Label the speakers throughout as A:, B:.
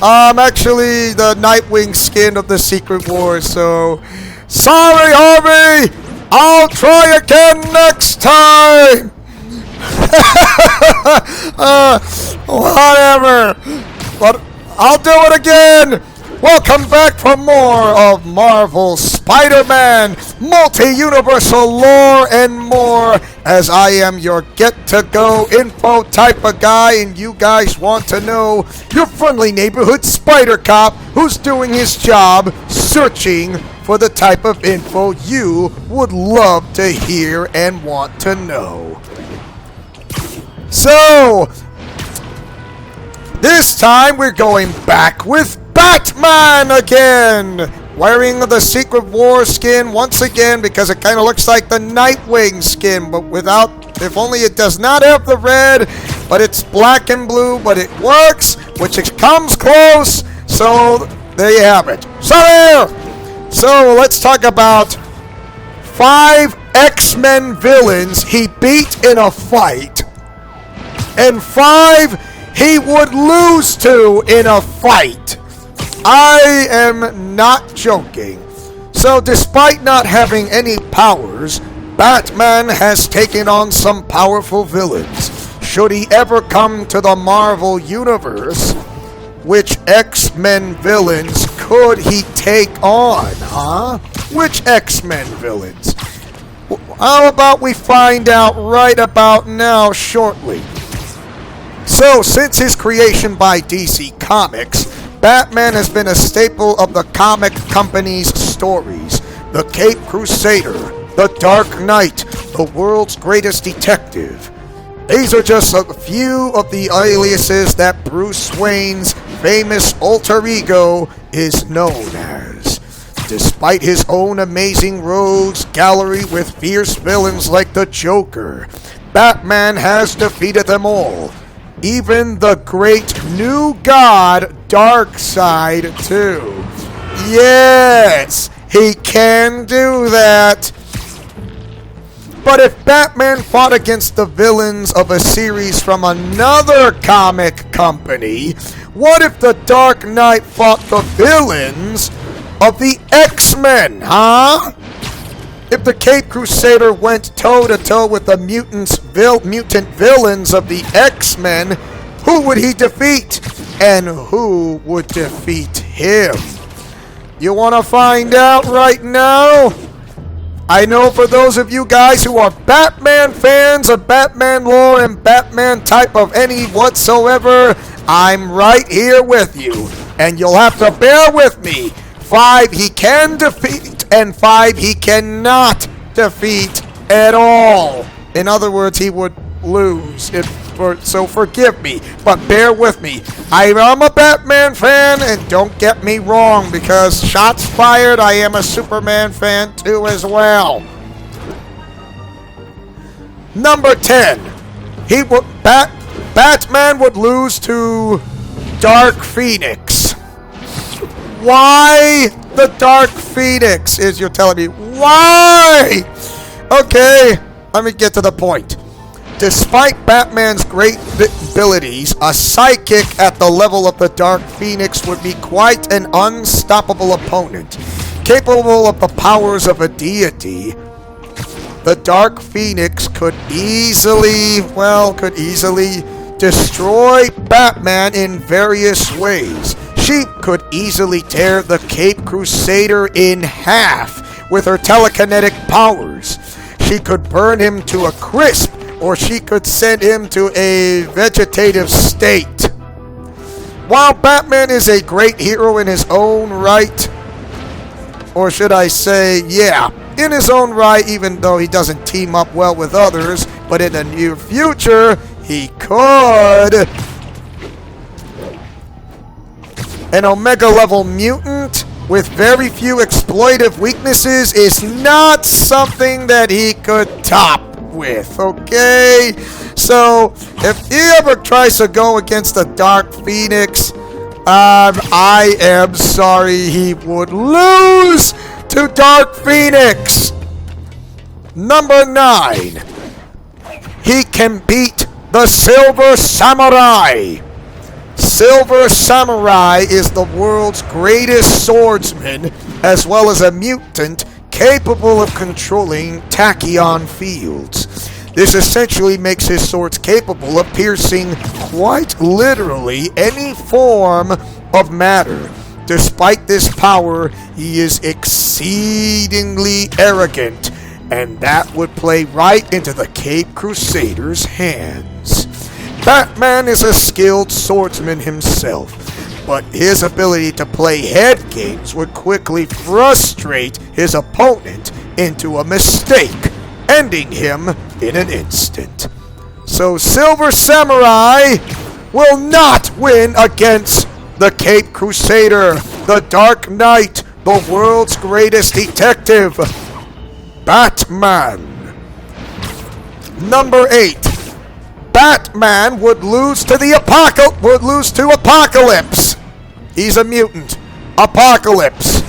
A: Actually the Nightwing skin of the Secret Wars, so sorry, Harvey! I'll try again next time! Whatever. But I'll do it again! Welcome back for more of Marvel Spider-Man, multi-universal lore, and more, as I am your get-to-go info type of guy, and you guys want to know your friendly neighborhood spider cop who's doing his job searching for the type of info you would love to hear and want to know. So, this time we're going back with Batman again! Wearing the Secret War skin once again because it kind of looks like the Nightwing skin, but without, if only it does not have the red, but it's black and blue, but it works, which it comes close, so there you have it. So let's talk about 5 X-Men villains he beat in a fight, and 5 he would lose to in a fight. I am not joking. So despite not having any powers, Batman has taken on some powerful villains. Should he ever come to the Marvel Universe, which X-Men villains could he take on, huh? Which X-Men villains? How about we find out right about now shortly? So, since his creation by DC Comics, Batman has been a staple of the comic company's stories. The Cape Crusader, the Dark Knight, the world's greatest detective. These are just a few of the aliases that Bruce Wayne's famous alter ego is known as. Despite his own amazing rogues gallery with fierce villains like the Joker, Batman has defeated them all. Even the great new god, Darkseid, too. Yes, he can do that. But if Batman fought against the villains of a series from another comic company, what if the Dark Knight fought the villains of the X-Men, huh? If the Cape Crusader went toe-to-toe with the mutant villains of the X-Men, who would he defeat? And who would defeat him? You want to find out right now? I know for those of you guys who are Batman fans of Batman lore and Batman type of any whatsoever, I'm right here with you. And you'll have to bear with me. 5 he can defeat, and 5 he cannot defeat at all. In other words, he would lose. So forgive me, but bear with me. I am a Batman fan, and don't get me wrong, because shots fired, I am a Superman fan too as well. Number 10. Batman would lose to Dark Phoenix. Why the Dark Phoenix, is you're telling me? Why? Okay, let me get to the point. Despite Batman's great abilities, a psychic at the level of the Dark Phoenix would be quite an unstoppable opponent. Capable of the powers of a deity, the Dark Phoenix could easily destroy Batman in various ways. She could easily tear the Cape Crusader in half with her telekinetic powers. She could burn him to a crisp, or she could send him to a vegetative state. While Batman is a great hero in his own right, or should I say, yeah, in his own right, even though he doesn't team up well with others, but in the near future, he could. An Omega-level mutant with very few exploitive weaknesses is not something that he could top with, okay? So, if he ever tries to go against the Dark Phoenix, I am sorry, he would lose to Dark Phoenix. Number 9. He can beat the Silver Samurai. Silver Samurai is the world's greatest swordsman, as well as a mutant capable of controlling tachyon fields. This essentially makes his swords capable of piercing quite literally any form of matter. Despite this power, he is exceedingly arrogant, and that would play right into the Caped Crusader's hands. Batman is a skilled swordsman himself, but his ability to play head games would quickly frustrate his opponent into a mistake, ending him in an instant. So Silver Samurai will not win against the Caped Crusader, the Dark Knight, the world's greatest detective, Batman. Number 8. Batman would lose to Apocalypse. He's a mutant. Apocalypse.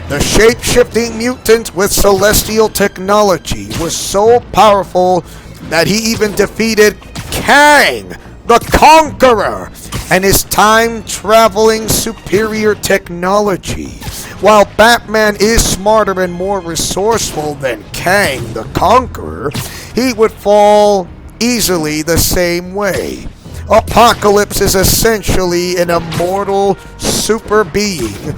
A: The shape-shifting mutant with celestial technology was so powerful that he even defeated Kang, the Conqueror, and his time-traveling superior technology. While Batman is smarter and more resourceful than Kang, the Conqueror, he would fall easily the same way. Apocalypse is essentially an immortal super being,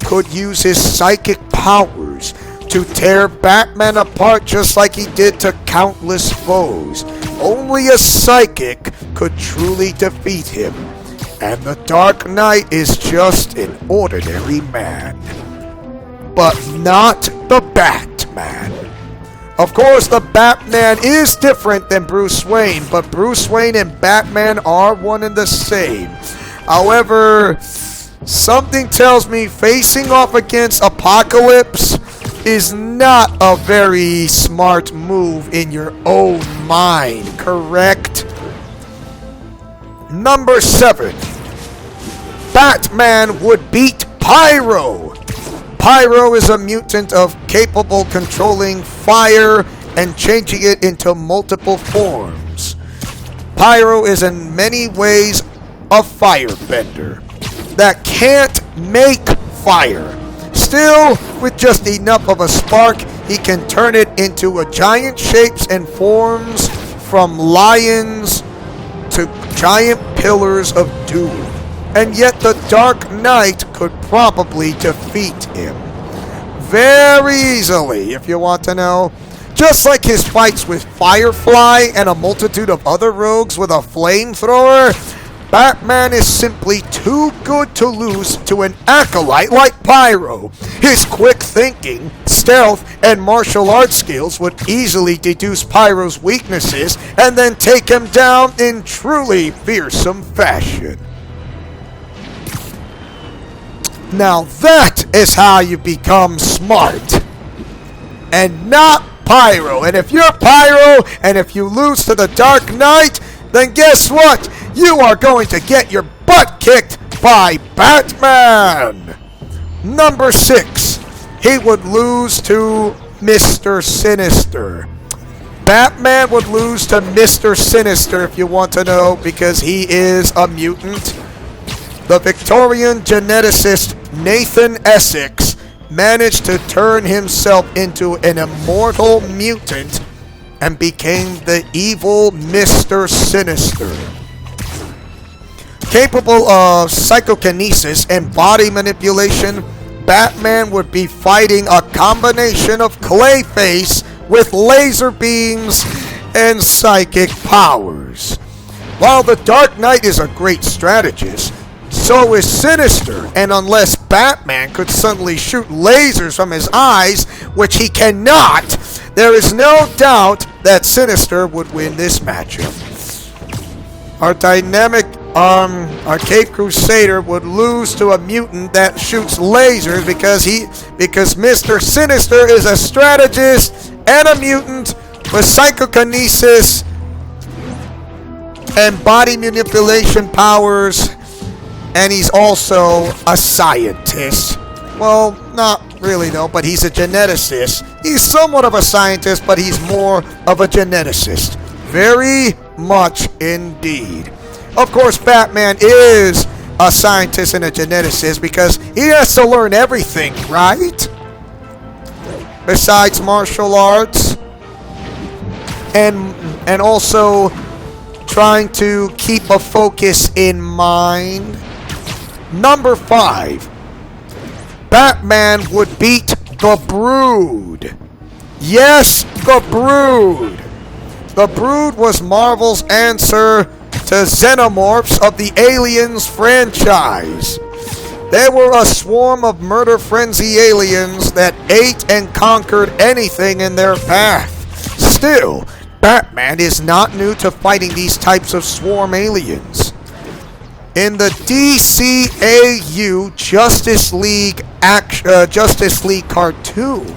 A: could use his psychic powers to tear Batman apart just like he did to countless foes. Only a psychic could truly defeat him, and the Dark Knight is just an ordinary man. But not the Batman. Of course, the Batman is different than Bruce Wayne, but Bruce Wayne and Batman are one and the same. However, something tells me facing off against Apocalypse is not a very smart move in your own mind, correct? Number 7. Batman would beat Pyro. Pyro is a mutant capable of controlling fire and changing it into multiple forms. Pyro is in many ways a firebender that can't make fire. Still, with just enough of a spark, he can turn it into a giant shapes and forms, from lions to giant pillars of doom. And yet the Dark Knight could probably defeat him very easily, if you want to know. Just like his fights with Firefly and a multitude of other rogues with a flamethrower, Batman is simply too good to lose to an acolyte like Pyro. His quick thinking, stealth, and martial arts skills would easily deduce Pyro's weaknesses and then take him down in truly fearsome fashion. Now that is how you become smart, and not Pyro. And if you're Pyro, and if you lose to the Dark Knight, then guess what? You are going to get your butt kicked by Batman. Number 6. He would lose to Mr. Sinister. Batman would lose to Mr. Sinister, if you want to know, because he is a mutant. The Victorian geneticist Nathan Essex managed to turn himself into an immortal mutant and became the evil Mr. Sinister. Capable of psychokinesis and body manipulation, Batman would be fighting a combination of Clayface with laser beams and psychic powers. While the Dark Knight is a great strategist, so is Sinister, and unless Batman could suddenly shoot lasers from his eyes, which he cannot, there is no doubt that Sinister would win this matchup. Our Caped Crusader would lose to a mutant that shoots lasers because Mr. Sinister is a strategist and a mutant with psychokinesis and body manipulation powers. And he's also a scientist. Well, not really though, but he's a geneticist. He's somewhat of a scientist, but he's more of a geneticist. Very much indeed. Of course, Batman is a scientist and a geneticist because he has to learn everything, right? Besides martial arts. And also trying to keep a focus in mind. Number 5. Batman would beat the Brood. Yes, the Brood. The Brood was Marvel's answer to Xenomorphs of the Aliens franchise. They were a swarm of murder-frenzy aliens that ate and conquered anything in their path. Still, Batman is not new to fighting these types of swarm aliens. In the DCAU Justice League cartoon,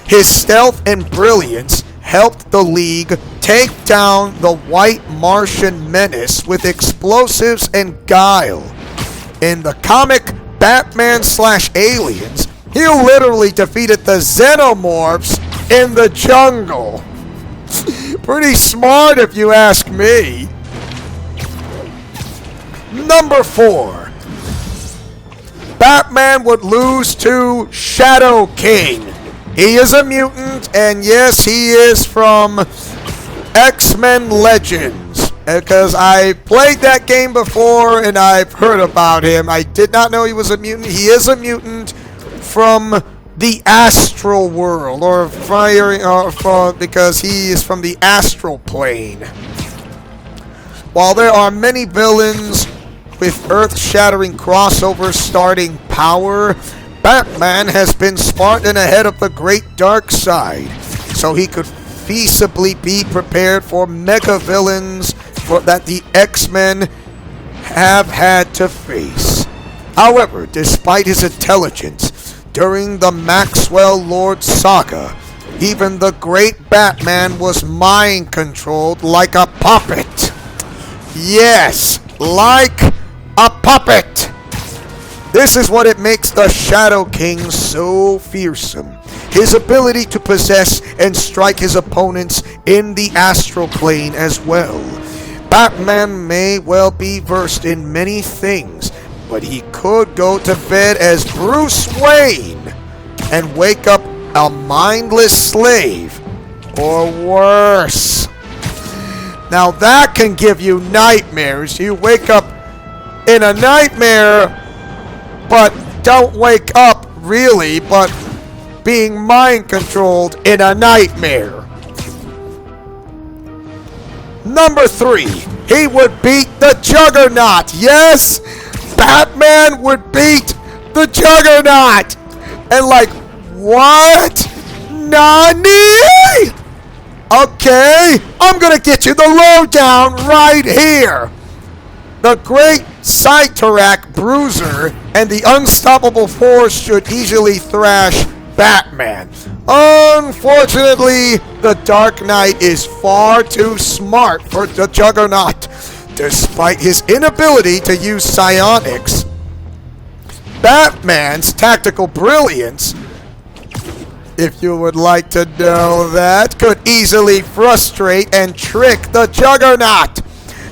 A: his stealth and brilliance helped the League take down the White Martian menace with explosives and guile. In the comic Batman/Aliens, he literally defeated the Xenomorphs in the jungle. Pretty smart if you ask me. Number 4. Batman would lose to Shadow King. He is a mutant, and yes, he is from X-Men Legends. Because I played that game before, and I've heard about him. I did not know he was a mutant. He is a mutant from the astral world, or because he is from the astral plane. While there are many villains with earth-shattering crossovers starting power, Batman has been smart and ahead of the great dark side, so he could feasibly be prepared for mega villains that the X-Men have had to face. However, despite his intelligence, during the Maxwell Lord saga, even the great Batman was mind-controlled like a puppet. Yes, like a puppet. This is what it makes the Shadow King so fearsome. His ability to possess and strike his opponents in the astral plane as well. Batman may well be versed in many things, but he could go to bed as Bruce Wayne and wake up a mindless slave, or worse. Now that can give you nightmares. You wake up in a nightmare, but don't wake up really, but being mind-controlled in a nightmare. Number 3, he would beat the Juggernaut. Yes, Batman would beat the Juggernaut. And like, what? Nani? Okay, I'm gonna get you the lowdown right here. The great Cyttorak Bruiser and the Unstoppable Force should easily thrash Batman. Unfortunately, the Dark Knight is far too smart for the Juggernaut. Despite his inability to use psionics, Batman's tactical brilliance, if you would like to know that, could easily frustrate and trick the Juggernaut.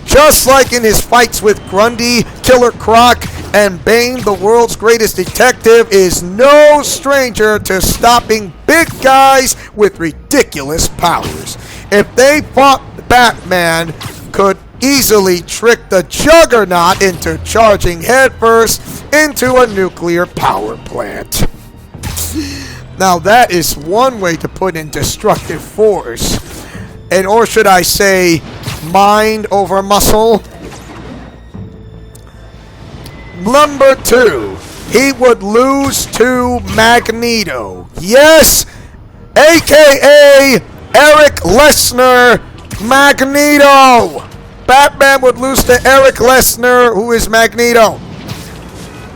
A: Just like in his fights with Grundy, Killer Croc, and Bane, the world's greatest detective is no stranger to stopping big guys with ridiculous powers. If they fought, Batman could easily trick the Juggernaut into charging headfirst into a nuclear power plant. Now that is one way to put in destructive force. And or should I say, mind over muscle? Number 2, he would lose to Magneto. Yes, a.k.a. Eric Lesnar, Magneto. Batman would lose to Eric Lesnar, who is Magneto.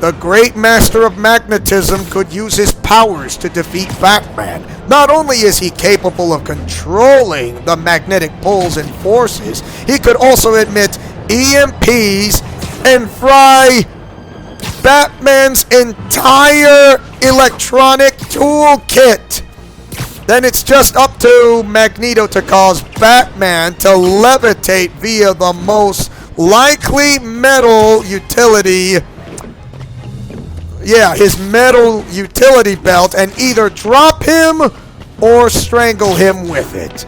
A: The great master of magnetism could use his powers to defeat Batman. Not only is he capable of controlling the magnetic poles and forces, he could also emit EMPs and fry Batman's entire electronic toolkit. Then it's just up to Magneto to cause Batman to levitate via the most likely metal utility. Yeah, his metal utility belt, and either drop him or strangle him with it.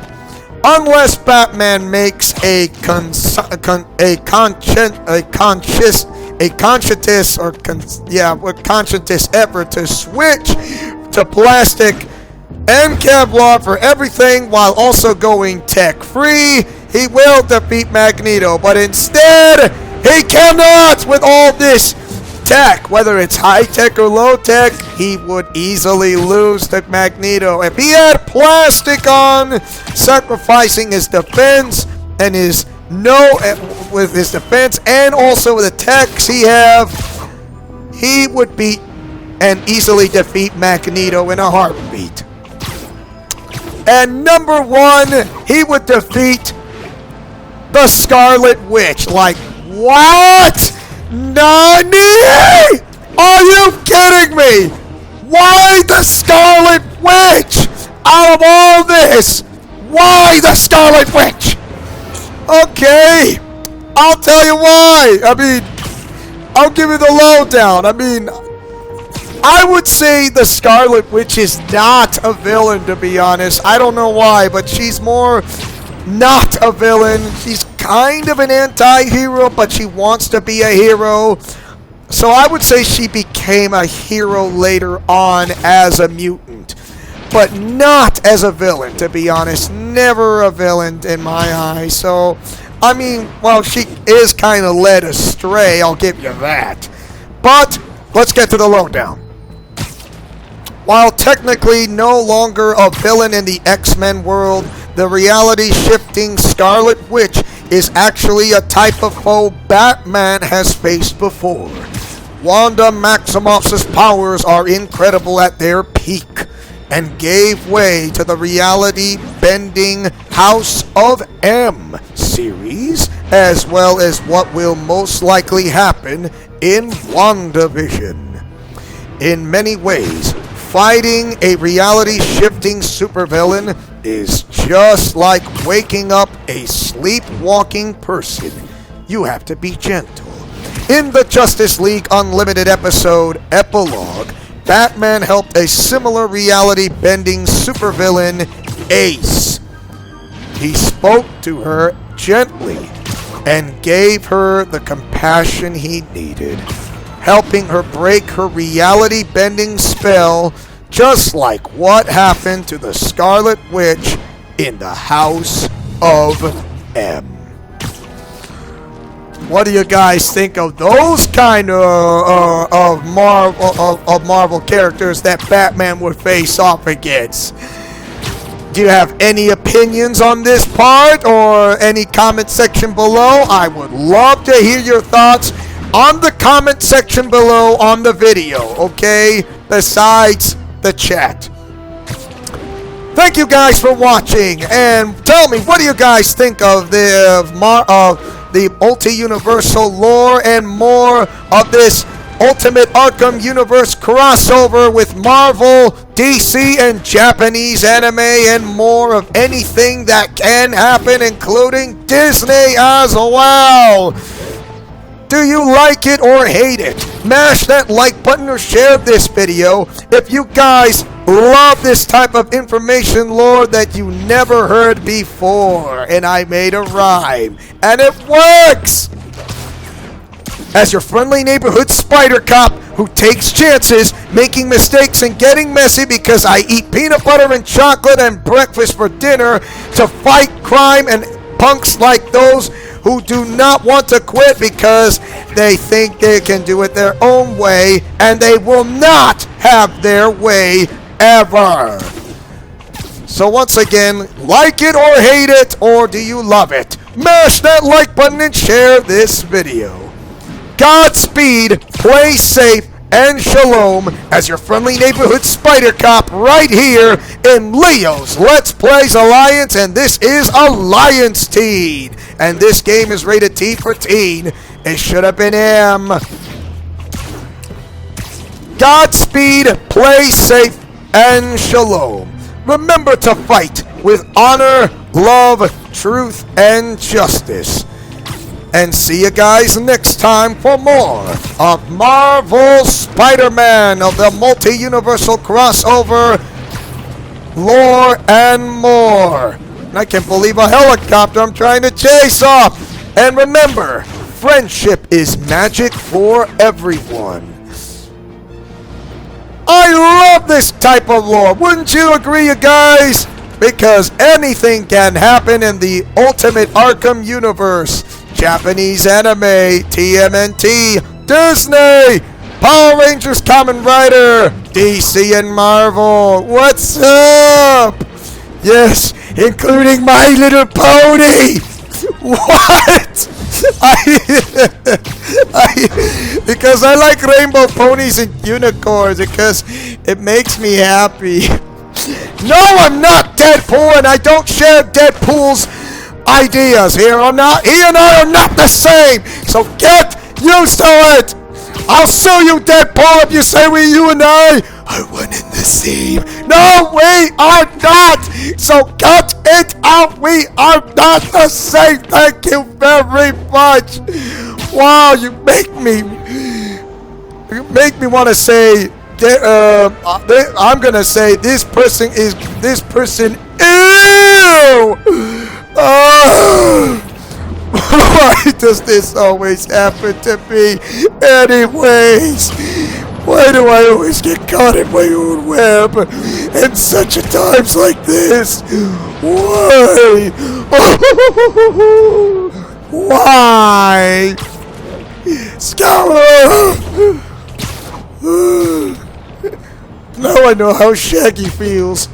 A: Unless Batman makes a conscientious effort to switch to plastic and Kevlar for everything while also going tech-free, he will defeat Magneto. But instead, he cannot with all this tech. Whether it's high-tech or low-tech, he would easily lose to Magneto. If he had plastic on, sacrificing his defense and with his defense and also with the techs he have, he would beat and easily defeat Magneto in a heartbeat. And number one, he would defeat the Scarlet Witch. Like, what? Nani? Are you kidding me? Why the Scarlet Witch? Out of all this, why the Scarlet Witch? Okay, I'll tell you why. I'll give you the lowdown. I would say the Scarlet Witch is not a villain, to be honest. I don't know why, but she's more not a villain. She's kind of an anti-hero, but she wants to be a hero. So I would say she became a hero later on as a mutant, but not as a villain, to be honest. Never a villain in my eyes. So, well, she is kind of led astray, I'll give you that. But let's get to the lowdown. While technically no longer a villain in the X-Men world, the reality-shifting Scarlet Witch is actually a type of foe Batman has faced before. Wanda Maximoff's powers are incredible at their peak and gave way to the reality-bending House of M series, as well as what will most likely happen in WandaVision. In many ways, fighting a reality-shifting supervillain is just like waking up a sleepwalking person. You have to be gentle. In the Justice League Unlimited episode Epilogue, Batman helped a similar reality-bending supervillain, Ace. He spoke to her gently and gave her the compassion he needed, helping her break her reality-bending spell, just like what happened to the Scarlet Witch in the House of M. What do you guys think of those kind of Marvel characters that Batman would face off against? Do you have any opinions on this part or any comment section below? I would love to hear your thoughts on the comment section below on the video, okay? Besides the chat. Thank you guys for watching, and tell me, what do you guys think of the multi-universal lore and more of this Ultimate Arkham Universe crossover with Marvel, DC, and Japanese anime, and more of anything that can happen, including Disney as well? Do you like it or hate it? Mash that like button or share this video if you guys love this type of information lore that you never heard before. And I made a rhyme, and it works! As your friendly neighborhood spider cop who takes chances, making mistakes and getting messy because I eat peanut butter and chocolate and breakfast for dinner to fight crime and punks like those who do not want to quit because they think they can do it their own way, and they will not have their way ever. So once again, like it or hate it, or do you love it? Mash that like button and share this video. Godspeed, play safe, and shalom as your friendly neighborhood spider cop right here in Leo's Let's Plays Alliance, and this is Alliance Teen, and this game is rated T for teen. It should have been M. Godspeed, play safe, and shalom. Remember to fight with honor, love, truth, and justice. And see you guys next time for more of Marvel Spider-Man of the multi-universal crossover lore and more. And I can't believe a helicopter I'm trying to chase off. And remember, friendship is magic for everyone. I love this type of lore. Wouldn't you agree, you guys? Because anything can happen in the Ultimate Arkham universe. Japanese anime, TMNT, Disney, Power Rangers Kamen Rider, DC and Marvel. What's up? Yes, including My Little Pony. What? Because I like rainbow ponies and unicorns because it makes me happy. No, I'm not Deadpool, and I don't share Deadpool's ideas here. He and I are not the same. So get used to it. I'll sue you, Deadpool, if you say you and I are one and the same. No, we are not. So cut it out. We are not the same. Thank you very much. Wow, you make me want to say. I'm gonna say this person. Ew. Why does this always happen to me? Anyways, why do I always get caught in my own web in such a times like this? Why? Why? Scarlet! Now I know how Shaggy feels.